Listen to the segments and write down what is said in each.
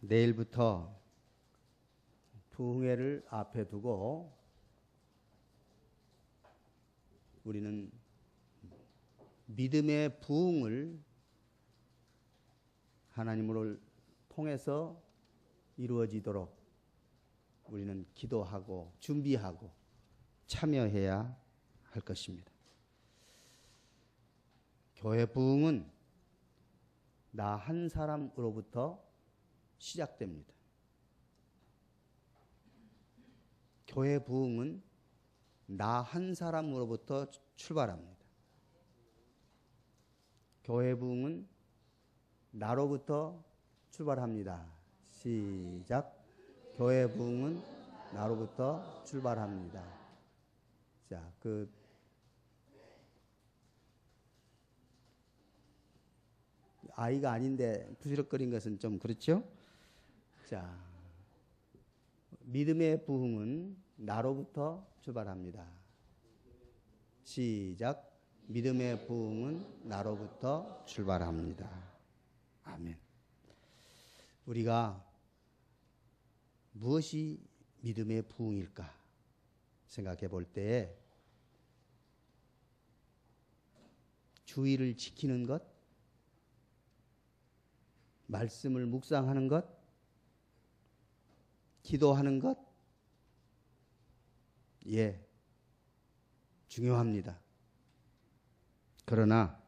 내일부터 부흥회를 앞에 두고 우리는 믿음의 부흥을 하나님을 통해서 이루어지도록 우리는 기도하고 준비하고 참여해야 할 것입니다. 교회 부흥은 나 한 사람으로부터 시작됩니다. 교회 부흥은 나 한 사람으로부터 출발합니다. 교회 부흥은 나로부터 출발합니다. 시작. 교회 부흥은 나로부터 출발합니다. 자, 아이가 아닌데 부스럭거린 것은 좀 그렇죠? 자, 믿음의 부흥은 나로부터 출발합니다. 시작. 믿음의 부흥은 나로부터 출발합니다. 아멘. 우리가 무엇이 믿음의 부흥일까 생각해 볼 때 주의를 지키는 것, 말씀을 묵상하는 것, 기도하는 것, 예, 중요합니다. 그러나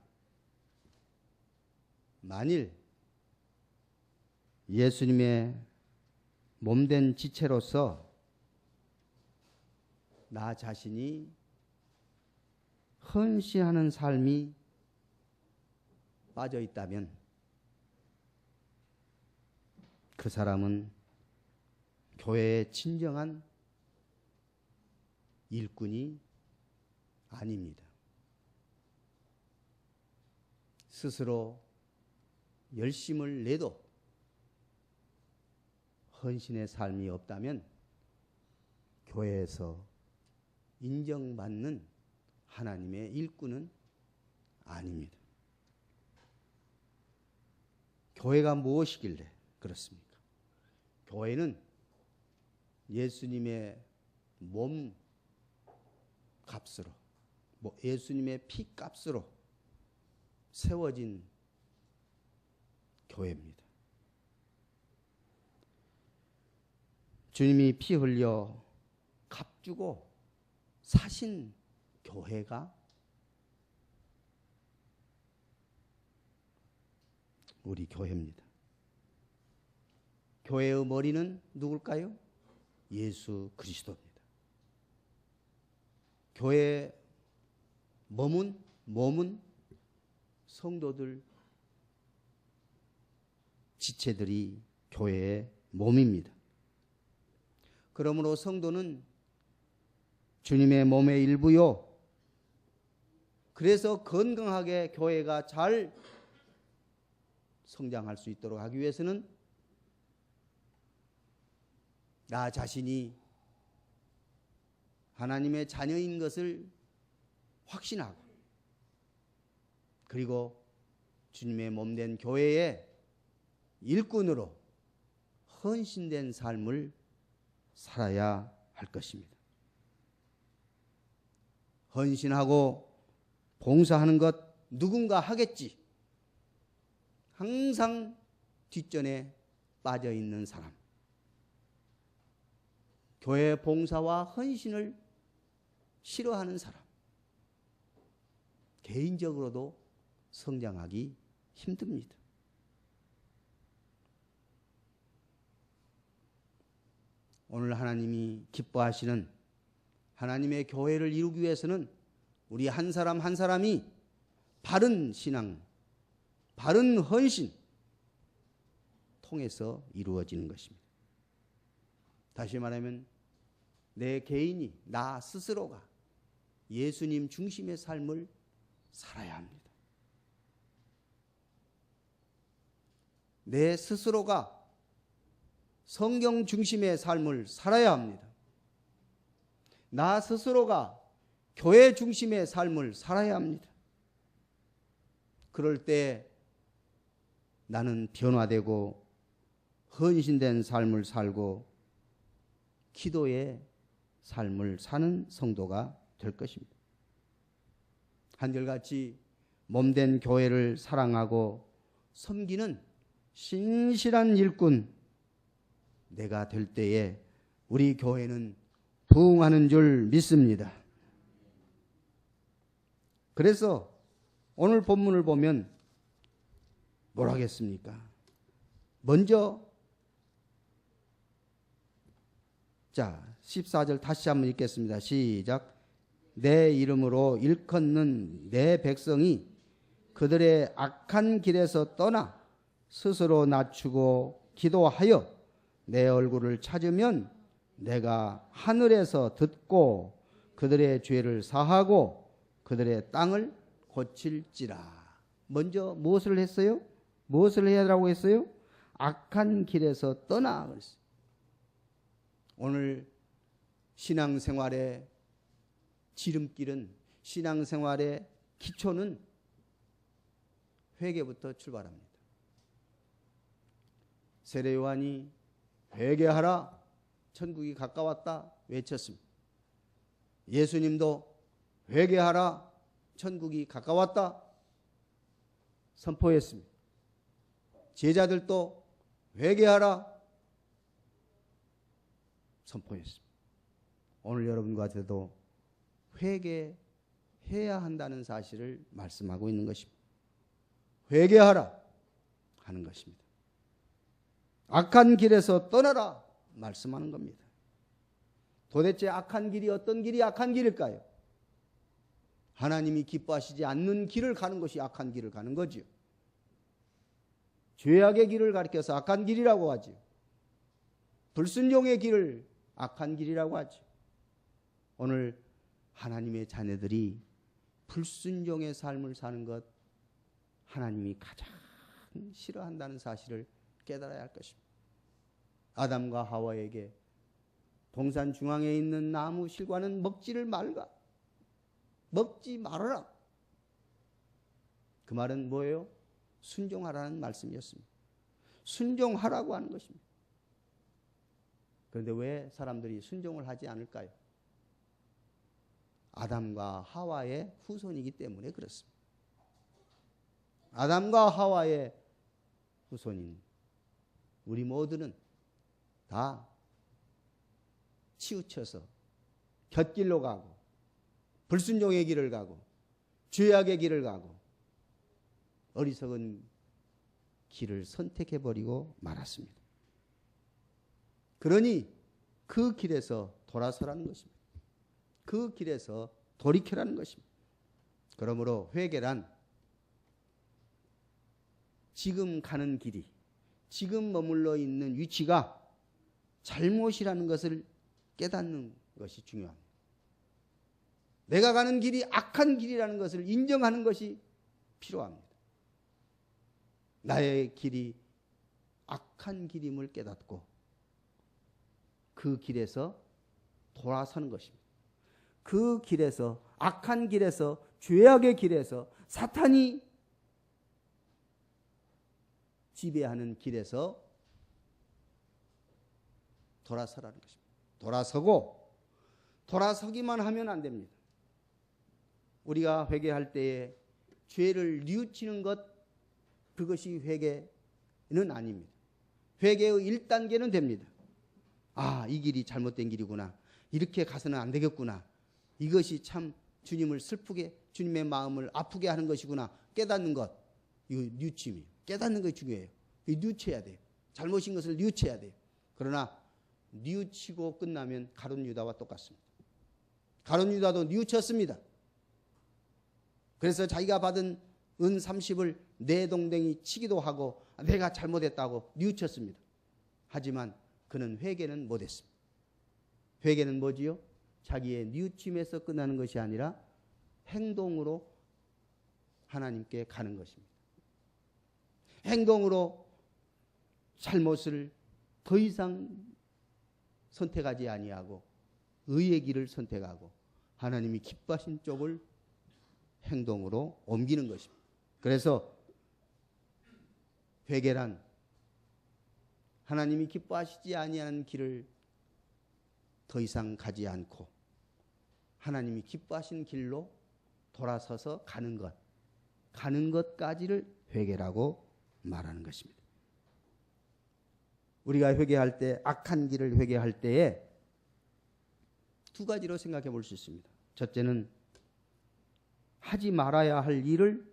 만일 예수님의 몸된 지체로서 나 자신이 헌신하는 삶이 빠져 있다면 그 사람은 교회의 진정한 일꾼이 아닙니다. 스스로 열심을 내도 헌신의 삶이 없다면 교회에서 인정받는 하나님의 일꾼은 아닙니다. 교회가 무엇이길래 그렇습니까? 교회는 예수님의 몸 값으로, 예수님의 피 값으로 세워진 교회입니다. 주님이 피 흘려 값주고 사신 교회가 우리 교회입니다. 교회의 머리는 누굴까요? 예수 그리스도입니다. 교회의 몸은 성도들, 지체들이 교회의 몸입니다. 그러므로 성도는 주님의 몸의 일부요. 그래서 건강하게 교회가 잘 성장할 수 있도록 하기 위해서는 나 자신이 하나님의 자녀인 것을 확신하고 그리고 주님의 몸된 교회의 일꾼으로 헌신된 삶을 살아야 할 것입니다. 헌신하고 봉사하는 것 누군가 하겠지. 항상 뒷전에 빠져 있는 사람. 교회 봉사와 헌신을 싫어하는 사람. 개인적으로도 성장하기 힘듭니다. 오늘 하나님이 기뻐하시는 하나님의 교회를 이루기 위해서는 우리 한 사람 한 사람이 바른 신앙, 바른 헌신 통해서 이루어지는 것입니다. 다시 말하면 내 개인이, 나 스스로가 예수님 중심의 삶을 살아야 합니다. 내 스스로가 성경 중심의 삶을 살아야 합니다. 나 스스로가 교회 중심의 삶을 살아야 합니다. 그럴 때 나는 변화되고 헌신된 삶을 살고 기도의 삶을 사는 성도가 될 것입니다. 한결같이 몸된 교회를 사랑하고 섬기는 신실한 일꾼 내가 될 때에 우리 교회는 부흥하는 줄 믿습니다. 그래서 오늘 본문을 보면 뭐라 하겠습니까? 먼저 14절 다시 한번 읽겠습니다. 시작. 내 이름으로 일컫는 내 백성이 그들의 악한 길에서 떠나 스스로 낮추고 기도하여 내 얼굴을 찾으면 내가 하늘에서 듣고 그들의 죄를 사하고 그들의 땅을 고칠지라. 먼저 무엇을 했어요? 무엇을 해야 하라고 했어요? 악한 길에서 떠나 그랬어요. 오늘 신앙생활의 지름길은, 신앙생활의 기초는 회개부터 출발합니다. 세례 요한이 회개하라 천국이 가까웠다 외쳤습니다. 예수님도 회개하라 천국이 가까웠다 선포했습니다. 제자들도 회개하라 선포했습니다. 오늘 여러분과 저도 회개해야 한다는 사실을 말씀하고 있는 것입니다. 회개하라 하는 것입니다. 악한 길에서 떠나라 말씀하는 겁니다. 도대체 악한 길이 어떤 길이 악한 길일까요? 하나님이 기뻐하시지 않는 길을 가는 것이 악한 길을 가는 거지요. 죄악의 길을 가리켜서 악한 길이라고 하지요. 불순종의 길을 악한 길이라고 하죠. 오늘 하나님의 자녀들이 불순종의 삶을 사는 것 하나님이 가장 싫어한다는 사실을 깨달아야 할 것입니다. 아담과 하와에게 동산 중앙에 있는 나무 실과는 먹지를 말라. 먹지 말아라. 그 말은 뭐예요? 순종하라는 말씀이었습니다. 순종하라고 하는 것입니다. 그런데 왜 사람들이 순종을 하지 않을까요? 아담과 하와의 후손이기 때문에 그렇습니다. 아담과 하와의 후손인 우리 모두는 다 치우쳐서 곁길로 가고 불순종의 길을 가고 죄악의 길을 가고 어리석은 길을 선택해버리고 말았습니다. 그러니 그 길에서 돌아서라는 것입니다. 그 길에서 돌이켜라는 것입니다. 그러므로 회개란 지금 가는 길이, 지금 머물러 있는 위치가 잘못이라는 것을 깨닫는 것이 중요합니다. 내가 가는 길이 악한 길이라는 것을 인정하는 것이 필요합니다. 나의 길이 악한 길임을 깨닫고 그 길에서 돌아서는 것입니다. 그 길에서, 악한 길에서, 죄악의 길에서, 사탄이 지배하는 길에서 돌아서라는 것입니다. 돌아서기만 하면 안 됩니다. 우리가 회개할 때에 죄를 뉘우치는 것, 그것이 회개는 아닙니다. 회개의 1단계는 됩니다. 아, 이 길이 잘못된 길이구나. 이렇게 가서는 안 되겠구나. 이것이 참 주님을 슬프게, 주님의 마음을 아프게 하는 것이구나. 깨닫는 것, 이거 뉘우침이에요. 깨닫는 것이 중요해요. 뉘우쳐야 돼요. 잘못인 것을 뉘우쳐야 돼요. 그러나 뉘우치고 끝나면 가룟 유다와 똑같습니다. 가룟 유다도 뉘우쳤습니다. 그래서 자기가 받은 은 30을 내동댕이 치기도 하고 내가 잘못했다고 뉘우쳤습니다. 하지만 그는 회개는 못했습니다. 회개는 뭐지요? 자기의 뉘우침에서 끝나는 것이 아니라 행동으로 하나님께 가는 것입니다. 행동으로 잘못을 더 이상 선택하지 아니하고 의의 길을 선택하고 하나님이 기뻐하신 쪽을 행동으로 옮기는 것입니다. 그래서 회개란 하나님이 기뻐하시지 아니하는 길을 더 이상 가지 않고 하나님이 기뻐하시는 길로 돌아서서 가는 것까지를 회개라고 말하는 것입니다. 우리가 회개할 때, 악한 길을 회개할 때에 두 가지로 생각해 볼 수 있습니다. 첫째는 하지 말아야 할 일을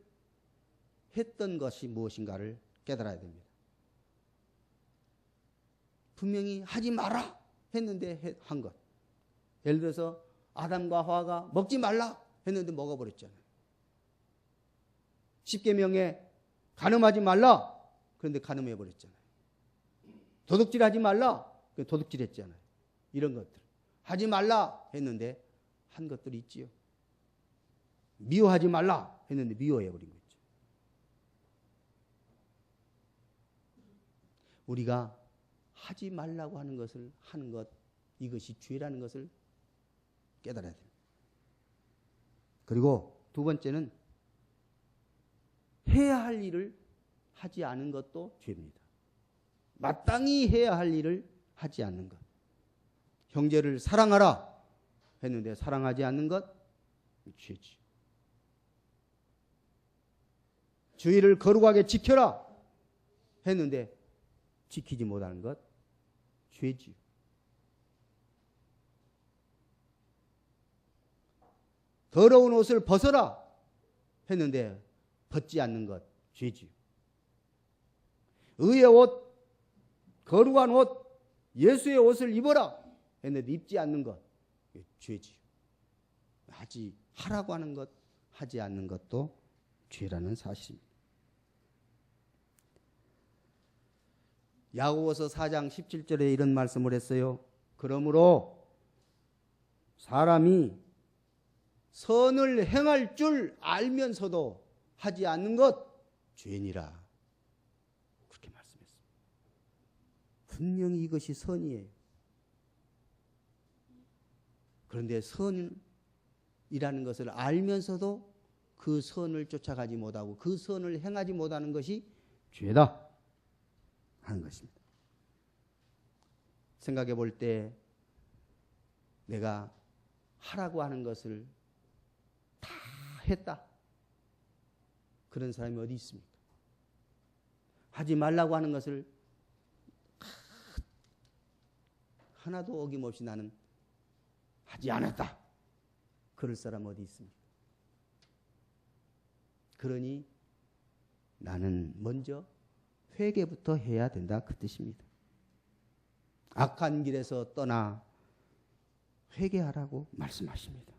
했던 것이 무엇인가를 깨달아야 됩니다. 분명히 하지 마라 했는데 한 것. 예를 들어서 아담과 하와가 먹지 말라 했는데 먹어버렸잖아요. 십계명에 간음하지 말라 그런데 간음해버렸잖아요. 도둑질하지 말라 도둑질했잖아요. 이런 것들 하지 말라 했는데 한 것들이 있지요. 미워하지 말라 했는데 미워해버린 거죠. 우리가 하지 말라고 하는 것을 하는 것, 이것이 죄라는 것을 깨달아야 됩니다. 그리고 두 번째는 해야 할 일을 하지 않은 것도 죄입니다. 마땅히 해야 할 일을 하지 않는 것. 형제를 사랑하라 했는데 사랑하지 않는 것, 죄지. 주의를 거룩하게 지켜라 했는데 지키지 못하는 것, 죄지요. 더러운 옷을 벗어라 했는데 벗지 않는 것, 죄지요. 의의 옷, 거룩한 옷, 예수의 옷을 입어라 했는데 입지 않는 것, 죄지요. 하라고 하는 것, 하지 않는 것도 죄라는 사실입니다. 야고보서 4장 17절에 이런 말씀을 했어요. 그러므로 사람이 선을 행할 줄 알면서도 하지 않는 것 죄니라. 그렇게 말씀했습니다. 분명히 이것이 선이에요. 그런데 선이라는 것을 알면서도 그 선을 쫓아가지 못하고 그 선을 행하지 못하는 것이 죄다 하는 것입니다. 생각해 볼 때 내가 하라고 하는 것을 다 했다. 그런 사람이 어디 있습니까? 하지 말라고 하는 것을 하나도 어김없이 나는 하지 않았다. 그럴 사람 어디 있습니까? 그러니 나는 먼저 회개부터 해야 된다 그 뜻입니다. 악한 길에서 떠나 회개하라고 말씀하십니다.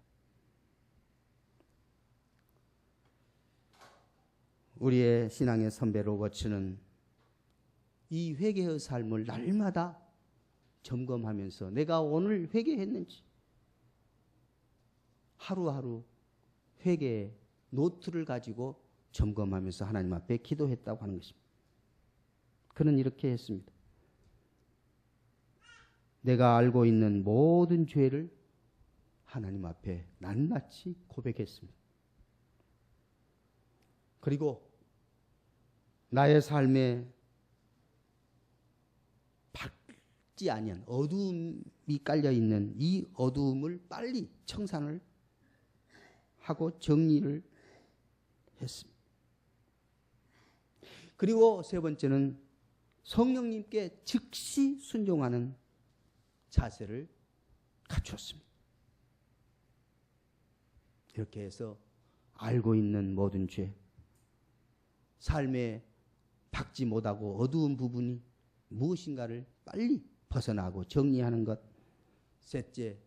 우리의 신앙의 선배 로버츠는 이 회개의 삶을 날마다 점검하면서 내가 오늘 회개했는지 하루하루 회개의 노트를 가지고 점검하면서 하나님 앞에 기도했다고 하는 것입니다. 그는 이렇게 했습니다. 내가 알고 있는 모든 죄를 하나님 앞에 낱낱이 고백했습니다. 그리고 나의 삶에 밝지 아니한 어두움이 깔려있는 이 어두움을 빨리 청산을 하고 정리를 했습니다. 그리고 세 번째는 성령님께 즉시 순종하는 자세를 갖추었습니다. 이렇게 해서 알고 있는 모든 죄, 삶에 박지 못하고 어두운 부분이 무엇인가를 빨리 벗어나고 정리하는 것. 셋째,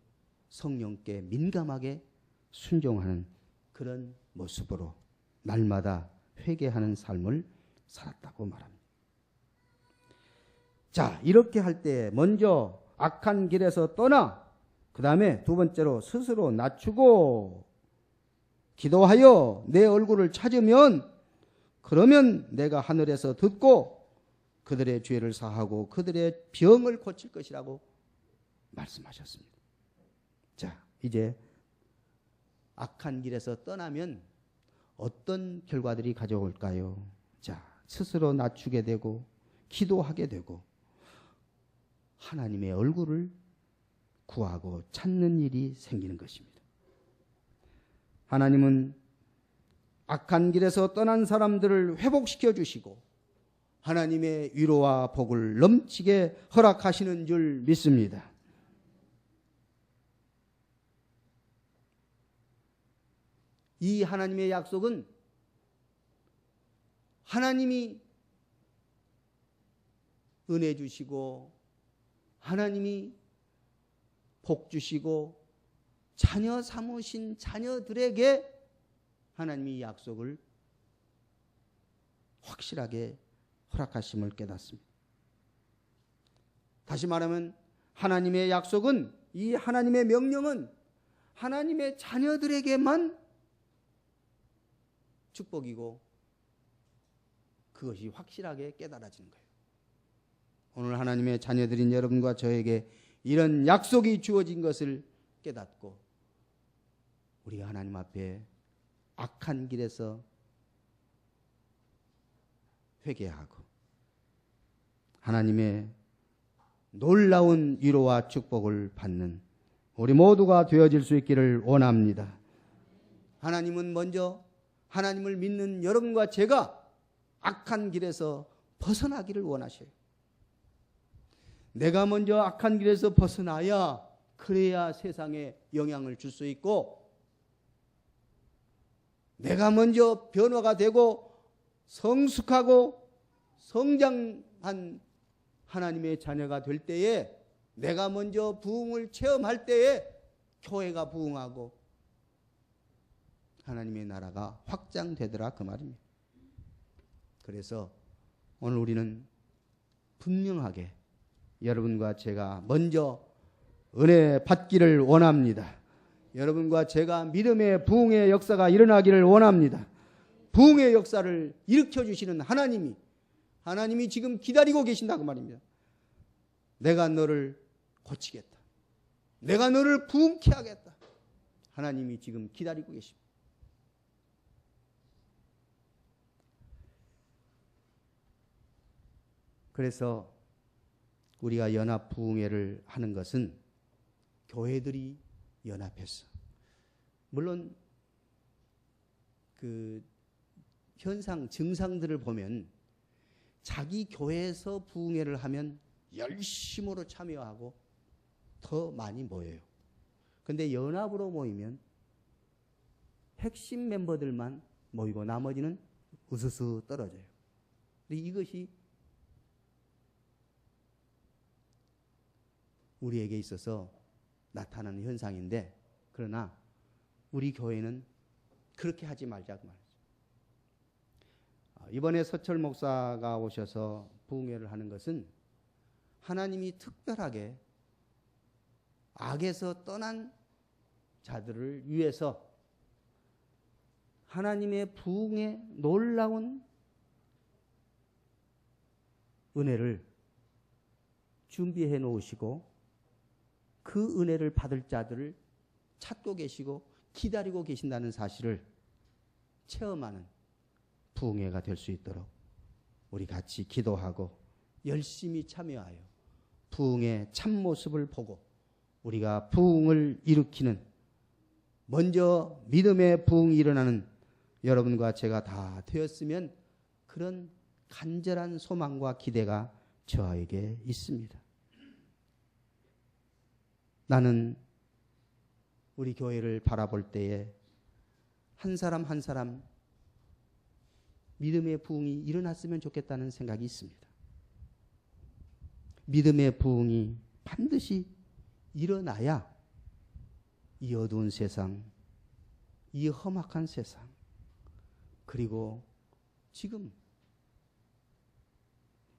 성령께 민감하게 순종하는 그런 모습으로 날마다 회개하는 삶을 살았다고 말합니다. 자, 이렇게 할 때 먼저 악한 길에서 떠나 그 다음에 두 번째로 스스로 낮추고 기도하여 내 얼굴을 찾으면 그러면 내가 하늘에서 듣고 그들의 죄를 사하고 그들의 병을 고칠 것이라고 말씀하셨습니다. 자, 이제 악한 길에서 떠나면 어떤 결과들이 가져올까요? 자, 스스로 낮추게 되고 기도하게 되고 하나님의 얼굴을 구하고 찾는 일이 생기는 것입니다. 하나님은 악한 길에서 떠난 사람들을 회복시켜 주시고 하나님의 위로와 복을 넘치게 허락하시는 줄 믿습니다. 이 하나님의 약속은 하나님이 은혜 주시고 하나님이 복 주시고 자녀 삼으신 자녀들에게 하나님이 약속을 확실하게 허락하심을 깨닫습니다. 다시 말하면 하나님의 약속은, 이 하나님의 명령은 하나님의 자녀들에게만 축복이고 그것이 확실하게 깨달아지는 거예요. 오늘 하나님의 자녀들인 여러분과 저에게 이런 약속이 주어진 것을 깨닫고 우리가 하나님 앞에 악한 길에서 회개하고 하나님의 놀라운 위로와 축복을 받는 우리 모두가 되어질 수 있기를 원합니다. 하나님은 먼저 하나님을 믿는 여러분과 제가 악한 길에서 벗어나기를 원하셔요. 내가 먼저 악한 길에서 벗어나야 그래야 세상에 영향을 줄 수 있고, 내가 먼저 변화가 되고 성숙하고 성장한 하나님의 자녀가 될 때에, 내가 먼저 부흥을 체험할 때에 교회가 부흥하고 하나님의 나라가 확장되더라, 그 말입니다. 그래서 오늘 우리는 분명하게 여러분과 제가 먼저 은혜 받기를 원합니다. 여러분과 제가 믿음의 부흥의 역사가 일어나기를 원합니다. 부흥의 역사를 일으켜주시는 하나님이 지금 기다리고 계신다고 말입니다. 내가 너를 고치겠다. 내가 너를 부흥케 하겠다. 하나님이 지금 기다리고 계십니다. 그래서 우리가 연합 부흥회를 하는 것은 교회들이 연합해서, 물론 그 현상 증상들을 보면 자기 교회에서 부흥회를 하면 열심으로 참여하고 더 많이 모여요. 그런데 연합으로 모이면 핵심 멤버들만 모이고 나머지는 우수수 떨어져요. 근데 이것이 우리에게 있어서 나타나는 현상인데, 그러나 우리 교회는 그렇게 하지 말자고 말이죠. 이번에 서철 목사가 오셔서 부흥회를 하는 것은 하나님이 특별하게 악에서 떠난 자들을 위해서 하나님의 부흥의 놀라운 은혜를 준비해 놓으시고 그 은혜를 받을 자들을 찾고 계시고 기다리고 계신다는 사실을 체험하는 부흥회가 될 수 있도록 우리 같이 기도하고 열심히 참여하여 부흥의 참모습을 보고 우리가 부흥을 일으키는, 먼저 믿음의 부흥이 일어나는 여러분과 제가 다 되었으면, 그런 간절한 소망과 기대가 저에게 있습니다. 나는 우리 교회를 바라볼 때에 한 사람 한 사람 믿음의 부흥이 일어났으면 좋겠다는 생각이 있습니다. 믿음의 부흥이 반드시 일어나야 이 어두운 세상, 이 험악한 세상, 그리고 지금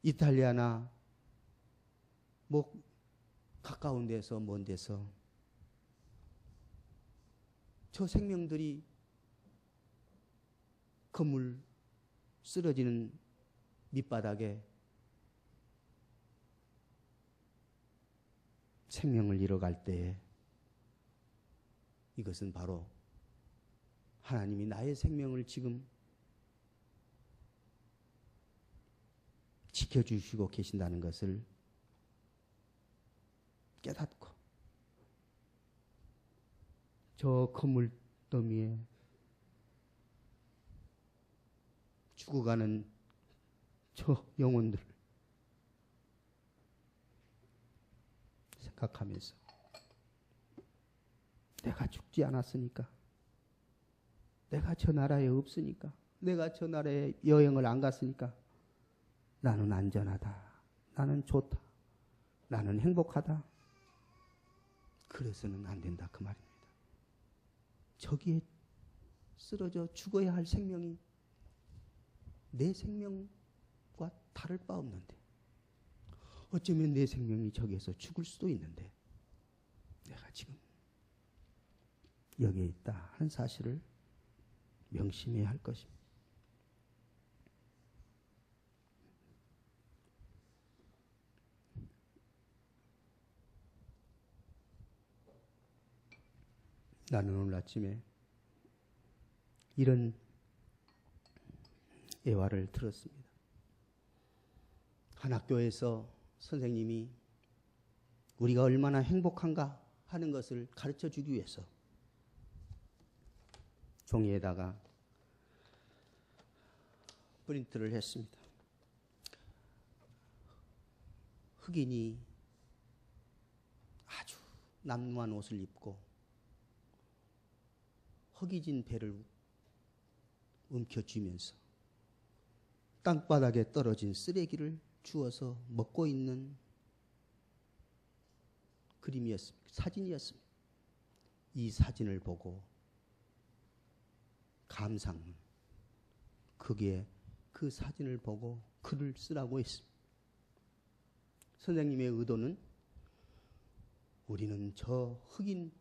이탈리아나 가까운 데서 먼 데서 저 생명들이 건물 쓰러지는 밑바닥에 생명을 잃어갈 때에 이것은 바로 하나님이 나의 생명을 지금 지켜주시고 계신다는 것을 깨닫고 저 거물 더미에 죽어가는 저 영혼들을 생각하면서 내가 죽지 않았으니까, 내가 저 나라에 없으니까, 내가 저 나라에 여행을 안 갔으니까 나는 안전하다, 나는 좋다, 나는 행복하다. 그래서는 안 된다 그 말입니다. 저기에 쓰러져 죽어야 할 생명이 내 생명과 다를 바 없는데, 어쩌면 내 생명이 저기에서 죽을 수도 있는데 내가 지금 여기에 있다 하는 사실을 명심해야 할 것입니다. 나는 오늘 아침에 이런 예화를 들었습니다. 한 학교에서 선생님이 우리가 얼마나 행복한가 하는 것을 가르쳐 주기 위해서 종이에다가 프린트를 했습니다. 흑인이 아주 남루한 옷을 입고 허기진 배를 움켜쥐면서 땅바닥에 떨어진 쓰레기를 주워서 먹고 있는 그림이었습니다. 사진이었습니다. 이 사진을 보고 감상문, 거기에 그 사진을 보고 글을 쓰라고 했습니다. 선생님의 의도는 우리는 저 흑인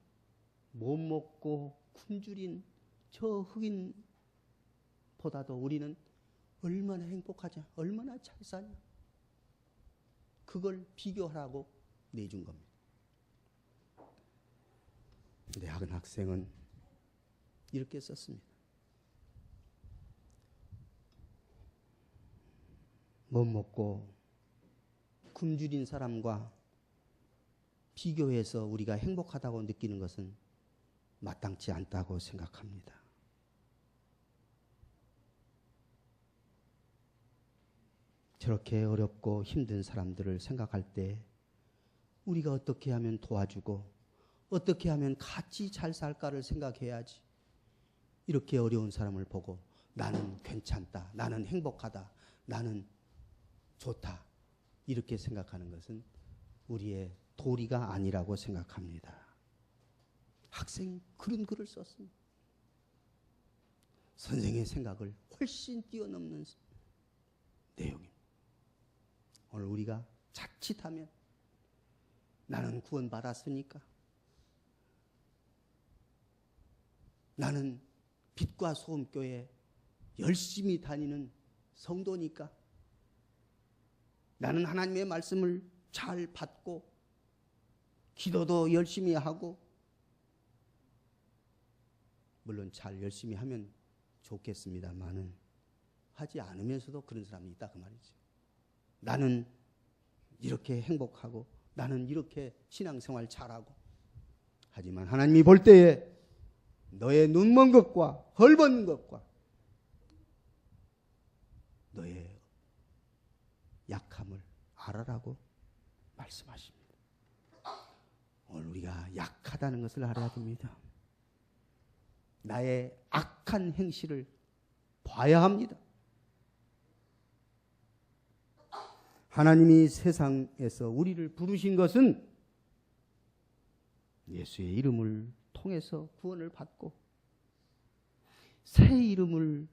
못 먹고 굶주린 저 흑인보다도 우리는 얼마나 행복하냐, 얼마나 잘 사냐, 그걸 비교하라고 내준 겁니다. 근데 한 학생은 이렇게 썼습니다. 못 먹고 굶주린 사람과 비교해서 우리가 행복하다고 느끼는 것은 마땅치 않다고 생각합니다. 저렇게 어렵고 힘든 사람들을 생각할 때 우리가 어떻게 하면 도와주고 어떻게 하면 같이 잘 살까를 생각해야지. 이렇게 어려운 사람을 보고 나는 괜찮다, 나는 행복하다, 나는 좋다, 이렇게 생각하는 것은 우리의 도리가 아니라고 생각합니다. 학생이 그런 글을 썼습니다. 선생의 생각을 훨씬 뛰어넘는 내용입니다. 오늘 우리가 자칫하면 나는 구원받았으니까, 나는 빛과 소음교회 열심히 다니는 성도니까, 나는 하나님의 말씀을 잘 받고 기도도 열심히 하고, 물론 잘 열심히 하면 좋겠습니다만은 하지 않으면서도 그런 사람이 있다 그 말이죠. 나는 이렇게 행복하고 나는 이렇게 신앙생활 잘하고, 하지만 하나님이 볼 때에 너의 눈먼 것과 헐벗는 것과 너의 약함을 알아라고 말씀하십니다. 오늘 우리가 약하다는 것을 알아야 됩니다. 나의 악한 행실을 봐야 합니다. 하나님이 세상에서 우리를 부르신 것은 예수의 이름을 통해서 구원을 받고 새 이름을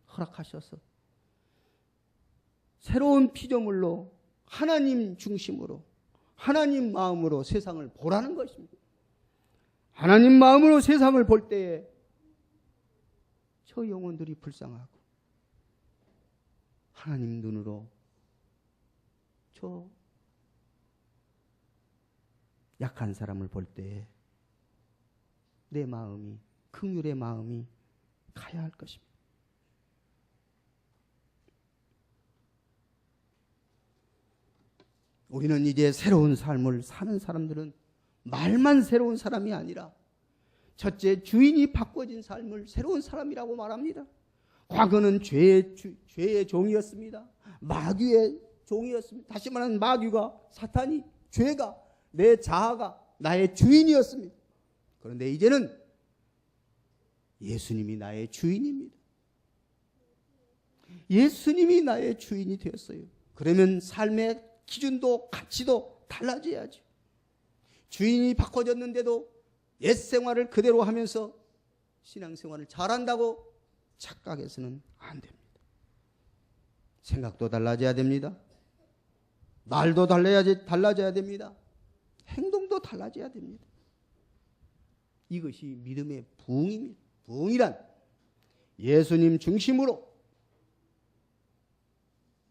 허락하셔서 새로운 피조물로 하나님 중심으로 하나님 마음으로 세상을 보라는 것입니다. 하나님 마음으로 세상을 볼 때에 저 영혼들이 불쌍하고 하나님 눈으로 저 약한 사람을 볼 때에 내 마음이, 긍휼의 마음이 가야 할 것입니다. 우리는 이제 새로운 삶을 사는 사람들은 말만 새로운 사람이 아니라 첫째, 주인이 바꿔진 삶을 새로운 사람이라고 말합니다. 과거는 죄의 종이었습니다. 마귀의 종이었습니다. 다시 말하면 마귀가, 사탄이, 죄가, 내 자아가 나의 주인이었습니다. 그런데 이제는 예수님이 나의 주인입니다. 예수님이 나의 주인이 되었어요. 그러면 삶의 기준도 가치도 달라져야죠. 주인이 바꿔졌는데도 옛 생활을 그대로 하면서 신앙생활을 잘한다고 착각해서는 안 됩니다. 생각도 달라져야 됩니다. 말도 달라져야 됩니다. 행동도 달라져야 됩니다. 이것이 믿음의 부흥입니다. 부흥이란 예수님 중심으로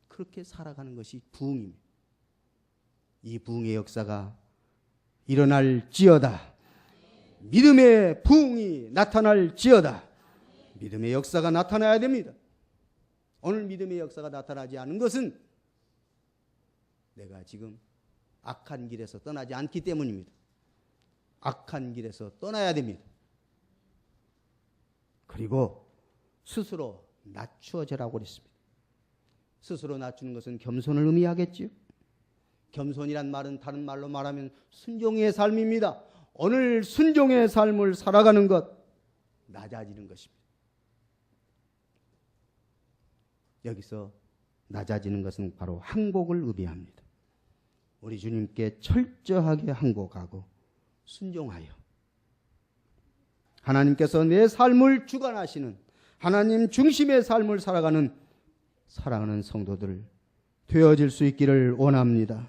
그렇게 살아가는 것이 부흥입니다. 이 부흥의 역사가 일어날지어다. 믿음의 부흥이 나타날지어다. 믿음의 역사가 나타나야 됩니다. 오늘 믿음의 역사가 나타나지 않은 것은 내가 지금 악한 길에서 떠나지 않기 때문입니다. 악한 길에서 떠나야 됩니다. 그리고 스스로 낮추어져라고 그랬습니다. 스스로 낮추는 것은 겸손을 의미하겠지요. 겸손이란 말은 다른 말로 말하면 순종의 삶입니다. 오늘 순종의 삶을 살아가는 것, 낮아지는 것입니다. 여기서 낮아지는 것은 바로 항복을 의미합니다. 우리 주님께 철저하게 항복하고 순종하여 하나님께서 내 삶을 주관하시는 하나님 중심의 삶을 살아가는 사랑하는 성도들 되어질 수 있기를 원합니다.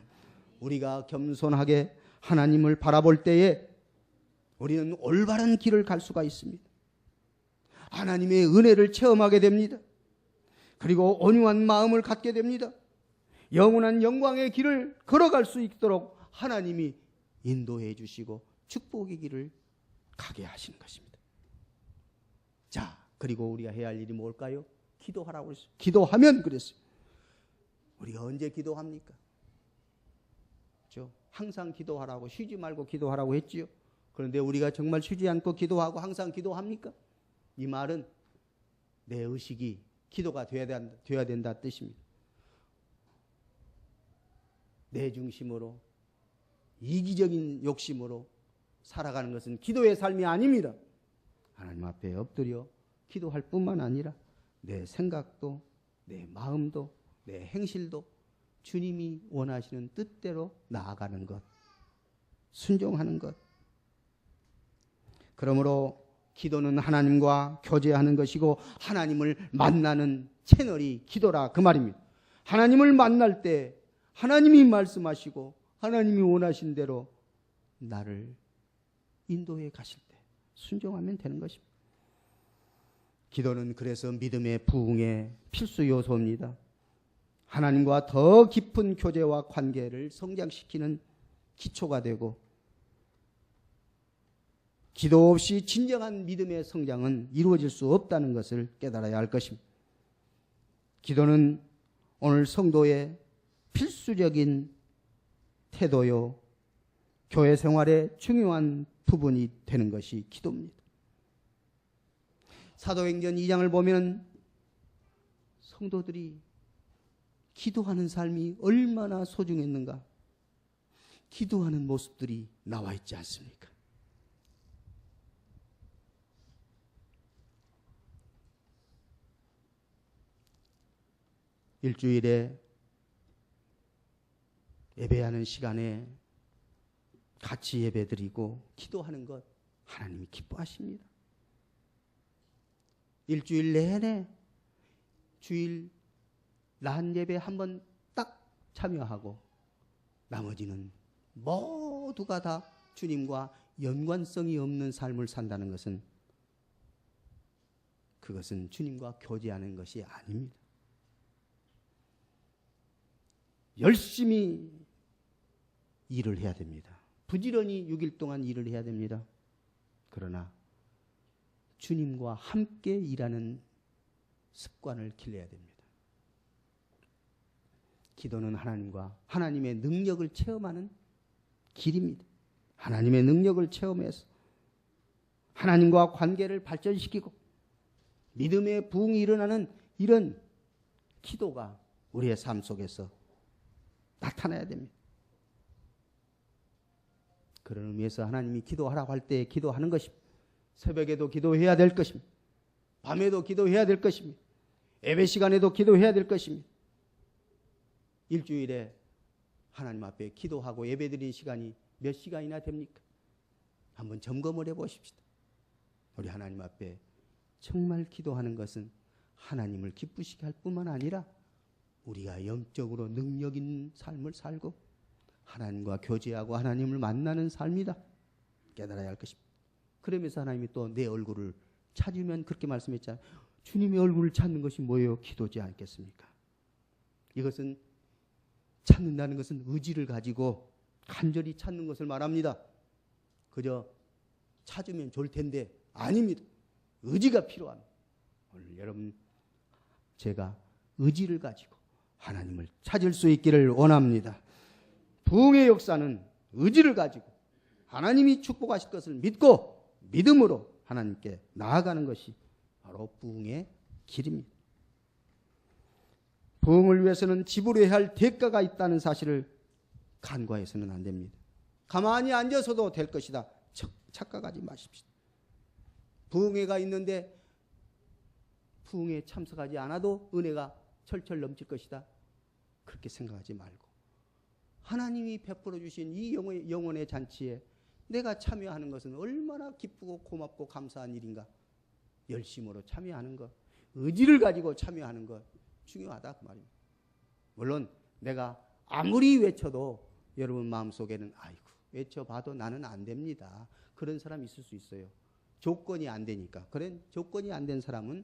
우리가 겸손하게 하나님을 바라볼 때에 우리는 올바른 길을 갈 수가 있습니다. 하나님의 은혜를 체험하게 됩니다. 그리고 온유한 마음을 갖게 됩니다. 영원한 영광의 길을 걸어갈 수 있도록 하나님이 인도해 주시고 축복의 길을 가게 하시는 것입니다. 자, 그리고 우리가 해야 할 일이 뭘까요? 기도하라고 그랬어요. 기도하면 그랬어요. 우리가 언제 기도합니까? 그렇죠? 항상 기도하라고, 쉬지 말고 기도하라고 했지요. 그런데 우리가 정말 쉬지 않고 기도하고 항상 기도합니까? 이 말은 내 의식이 기도가 되어야 된다 뜻입니다. 내 중심으로 이기적인 욕심으로 살아가는 것은 기도의 삶이 아닙니다. 하나님 앞에 엎드려 기도할 뿐만 아니라 내 생각도, 내 마음도, 내 행실도 주님이 원하시는 뜻대로 나아가는 것, 순종하는 것. 그러므로 기도는 하나님과 교제하는 것이고 하나님을 만나는 채널이 기도라 그 말입니다. 하나님을 만날 때 하나님이 말씀하시고 하나님이 원하신 대로 나를 인도해 가실 때 순종하면 되는 것입니다. 기도는 그래서 믿음의 부흥의 필수 요소입니다. 하나님과 더 깊은 교제와 관계를 성장시키는 기초가 되고 기도 없이 진정한 믿음의 성장은 이루어질 수 없다는 것을 깨달아야 할 것입니다. 기도는 오늘 성도의 필수적인 태도요, 교회 생활의 중요한 부분이 되는 것이 기도입니다. 사도행전 2장을 보면 성도들이 기도하는 삶이 얼마나 소중했는가, 기도하는 모습들이 나와 있지 않습니까? 일주일에 예배하는 시간에 같이 예배드리고 기도하는 것 하나님이 기뻐하십니다. 일주일 내내 주일 낮 예배 한번 딱 참여하고 나머지는 모두가 다 주님과 연관성이 없는 삶을 산다는 것은 그것은 주님과 교제하는 것이 아닙니다. 열심히 일을 해야 됩니다. 부지런히 6일 동안 일을 해야 됩니다. 그러나 주님과 함께 일하는 습관을 길러야 됩니다. 기도는 하나님과 하나님의 능력을 체험하는 길입니다. 하나님의 능력을 체험해서 하나님과 관계를 발전시키고 믿음의 부흥이 일어나는 이런 기도가 우리의 삶 속에서 나타나야 됩니다. 그런 의미에서 하나님이 기도하라고 할 때 기도하는 것입니다. 새벽에도 기도해야 될 것입니다. 밤에도 기도해야 될 것입니다. 예배 시간에도 기도해야 될 것입니다. 일주일에 하나님 앞에 기도하고 예배드리는 시간이 몇 시간이나 됩니까? 한번 점검을 해보십시다. 우리 하나님 앞에 정말 기도하는 것은 하나님을 기쁘시게 할 뿐만 아니라 우리가 영적으로 능력 있는 삶을 살고 하나님과 교제하고 하나님을 만나는 삶이다. 깨달아야 할 것입니다. 그러면서 하나님이 또 내 얼굴을 찾으면 그렇게 말씀했잖아요. 주님의 얼굴을 찾는 것이 뭐예요? 기도지 않겠습니까? 이것은 찾는다는 것은 의지를 가지고 간절히 찾는 것을 말합니다. 그저 찾으면 좋을 텐데 아닙니다. 의지가 필요합니다. 오늘 여러분 제가 의지를 가지고 하나님을 찾을 수 있기를 원합니다. 부흥의 역사는 의지를 가지고 하나님이 축복하실 것을 믿고 믿음으로 하나님께 나아가는 것이 바로 부흥의 길입니다. 부흥을 위해서는 지불해야 할 대가가 있다는 사실을 간과해서는 안 됩니다. 가만히 앉아서도 될 것이다. 착각하지 마십시오. 부흥회가 있는데 부흥회에 참석하지 않아도 은혜가 철철 넘칠 것이다. 그렇게 생각하지 말고 하나님이 베풀어 주신 이 영혼의 잔치에 내가 참여하는 것은 얼마나 기쁘고 고맙고 감사한 일인가. 열심으로 참여하는 것, 의지를 가지고 참여하는 것 중요하다 그 말입니다. 물론 내가 아무리 외쳐도 여러분 마음속에는 아이고 외쳐봐도 나는 안 됩니다. 그런 사람이 있을 수 있어요. 조건이 안 되니까. 그런 조건이 안 된 사람은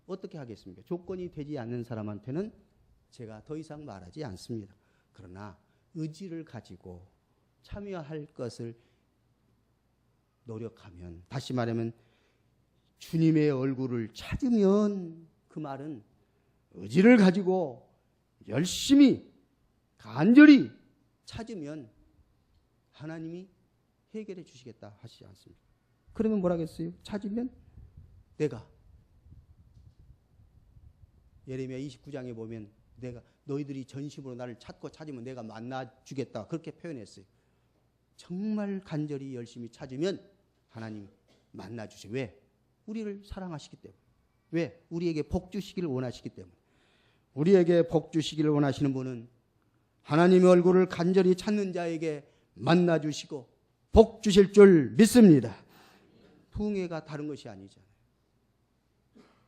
어떻게 하겠습니까? 조건이 되지 않는 사람한테는 제가 더 이상 말하지 않습니다. 그러나 의지를 가지고 참여할 것을 노력하면, 다시 말하면 주님의 얼굴을 찾으면, 그 말은 의지를 가지고 열심히 간절히 찾으면 하나님이 해결해 주시겠다 하시지 않습니까? 그러면 뭐라겠어요? 찾으면 내가 예레미야 29장에 보면 내가 너희들이 전심으로 나를 찾고 찾으면 내가 만나 주겠다 그렇게 표현했어요. 정말 간절히 열심히 찾으면 하나님 만나 주세요. 왜? 우리를 사랑하시기 때문에. 왜? 우리에게 복 주시기를 원하시기 때문에. 우리에게 복 주시기를 원하시는 분은 하나님의 얼굴을 간절히 찾는 자에게 만나 주시고 복 주실 줄 믿습니다. 부흥회가 다른 것이 아니잖아요.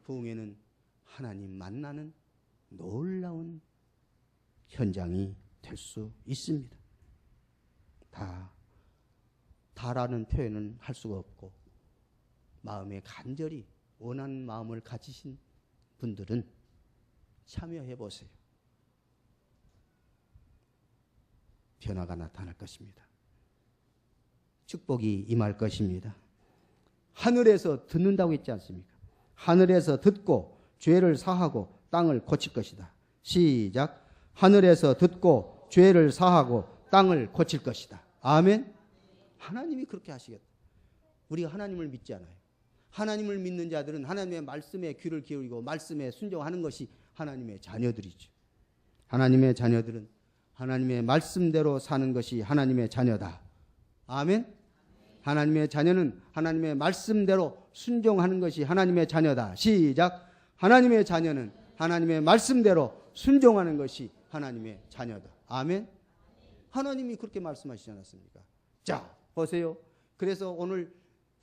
부흥회는 하나님 만나는 놀라운 현장이 될 수 있습니다. 다라는 표현은 할 수가 없고 마음에 간절히 원하는 마음을 가지신 분들은 참여해 보세요. 변화가 나타날 것입니다. 축복이 임할 것입니다. 하늘에서 듣는다고 했지 않습니까? 하늘에서 듣고 죄를 사하고 땅을 고칠 것이다. 시작. 하늘에서 듣고 죄를 사하고 땅을 고칠 것이다. 아멘. 하나님이 그렇게 하시겠다. 우리가 하나님을 믿지 않아요. 하나님을 믿는 자들은 하나님의 말씀에 귀를 기울이고 말씀에 순종하는 것이 하나님의 자녀들이죠. 하나님의 자녀들은 하나님의 말씀대로 사는 것이 하나님의 자녀다. 아멘. 하나님의 자녀는 하나님의 말씀대로 순종하는 것이 하나님의 자녀다. 시작. 하나님의 자녀는 하나님의 말씀대로 순종하는 것이 하나님의 자녀다. 아멘. 하나님이 그렇게 말씀하시지 않았습니까? 자, 보세요. 그래서 오늘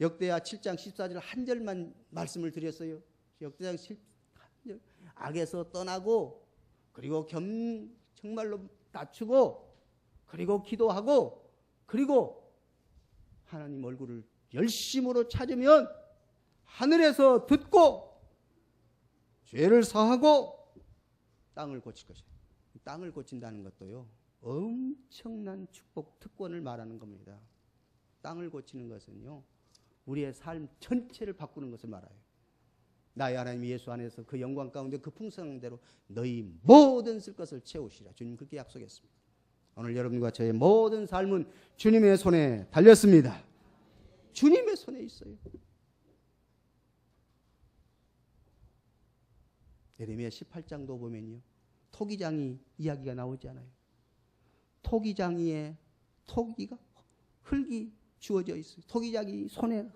역대하 7장 14절 한 절만 말씀을 드렸어요. 역대장 7절 악에서 떠나고 그리고 정말로 낮추고 그리고 기도하고 그리고 하나님 얼굴을 열심으로 찾으면 하늘에서 듣고 죄를 사하고 땅을 고칠 것이에요. 땅을 고친다는 것도요. 엄청난 축복 특권을 말하는 겁니다. 땅을 고치는 것은요. 우리의 삶 전체를 바꾸는 것을 말해요. 나의 하나님 예수 안에서 그 영광 가운데 그 풍성대로 너희 모든 쓸 것을 채우시라. 주님 그렇게 약속했습니다. 오늘 여러분과 저의 모든 삶은 주님의 손에 달렸습니다. 주님의 손에 있어요. 예레미야 18장도 보면요, 토기장이 이야기가 나오지 않아요. 토기장이에 토기가 흙이 주어져 있어요. 토기장이 손에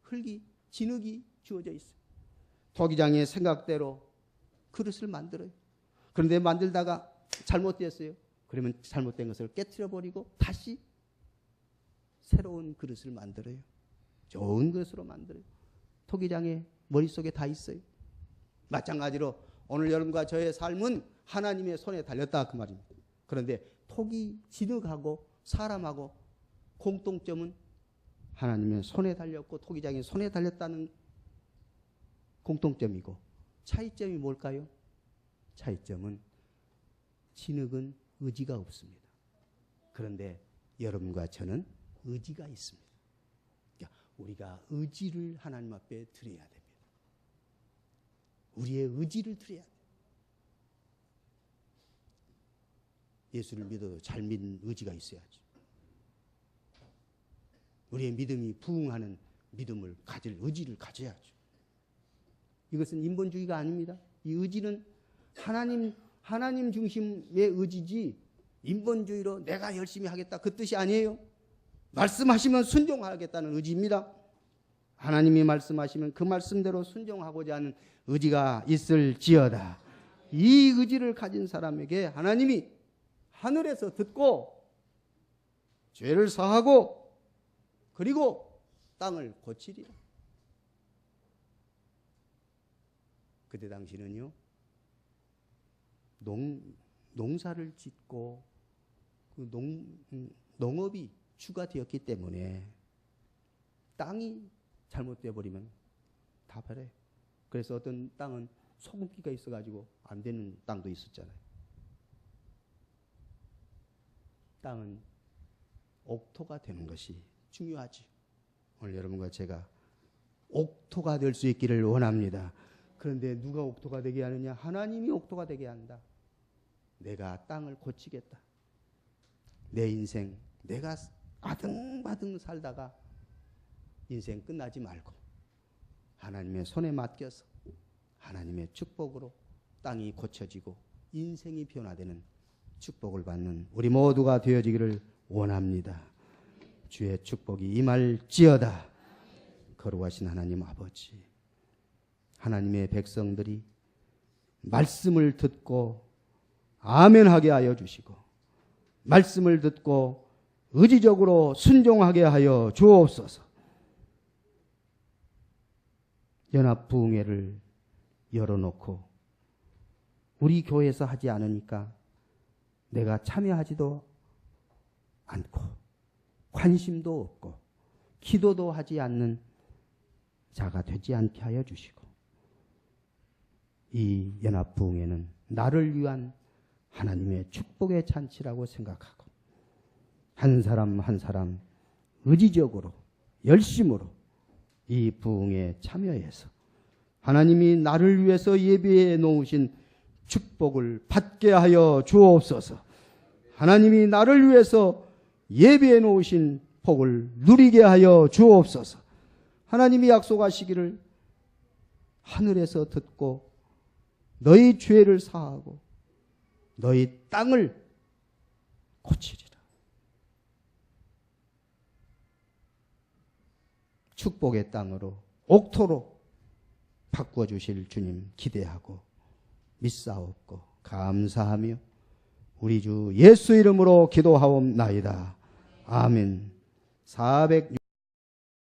흙이 진흙이 주어져 있어요. 토기장의 생각대로 그릇을 만들어요. 그런데 만들다가 잘못됐어요. 그러면 잘못된 것을 깨트려 버리고 다시 새로운 그릇을 만들어요. 좋은 것으로 만들어요. 토기장의 머릿속에 다 있어요. 마찬가지로 오늘 여러분과 저의 삶은 하나님의 손에 달렸다 그 말입니다. 그런데 토기 진흙하고 사람하고 공통점은 하나님의 손에 달렸고 토기장의 손에 달렸다는 공통점이고, 차이점이 뭘까요? 차이점은 진흙은 의지가 없습니다. 그런데 여러분과 저는 의지가 있습니다. 그러니까 우리가 의지를 하나님 앞에 드려야 됩니다. 우리의 의지를 드려야 돼요. 예수를 믿어도 잘 믿는 의지가 있어야죠. 우리의 믿음이 부응하는 믿음을 가질 의지를 가져야죠. 이것은 인본주의가 아닙니다. 이 의지는 하나님 중심의 의지지 인본주의로 내가 열심히 하겠다 그 뜻이 아니에요. 말씀하시면 순종하겠다는 의지입니다. 하나님이 말씀하시면 그 말씀대로 순종하고자 하는 의지가 있을지어다. 이 의지를 가진 사람에게 하나님이 하늘에서 듣고 죄를 사하고 그리고 땅을 고치리라. 그때 당시는요, 농사를 짓고 그 농업이 주가 되었기 때문에 땅이 잘못되어 버리면 다 버려요. 그래서 어떤 땅은 소금기가 있어가지고 안 되는 땅도 있었잖아요. 땅은 옥토가 되는 것이 중요하지. 오늘 여러분과 제가 옥토가 될 수 있기를 원합니다. 그런데 누가 옥토가 되게 하느냐? 하나님이 옥토가 되게 한다. 내가 땅을 고치겠다. 내 인생 내가 아등바등 살다가 인생 끝나지 말고 하나님의 손에 맡겨서 하나님의 축복으로 땅이 고쳐지고 인생이 변화되는 축복을 받는 우리 모두가 되어지기를 원합니다. 주의 축복이 임할지어다. 거룩하신 하나님 아버지, 하나님의 백성들이 말씀을 듣고 아멘하게 하여 주시고 말씀을 듣고 의지적으로 순종하게 하여 주옵소서. 연합부흥회를 열어놓고 우리 교회에서 하지 않으니까 내가 참여하지도 않고 관심도 없고 기도도 하지 않는 자가 되지 않게 하여 주시고, 이 연합부흥회는 나를 위한 하나님의 축복의 잔치라고 생각하고 한 사람 한 사람 의지적으로 열심으로 이 부흥에 참여해서 하나님이 나를 위해서 예비해 놓으신 축복을 받게 하여 주옵소서. 하나님이 나를 위해서 예비해 놓으신 복을 누리게 하여 주옵소서. 하나님이 약속하시기를 하늘에서 듣고 너희 죄를 사하고 너희 땅을 고치리라. 축복의 땅으로 옥토로 바꾸어 주실 주님 기대하고 믿사옵고 감사하며 우리 주 예수 이름으로 기도하옵나이다. 아멘.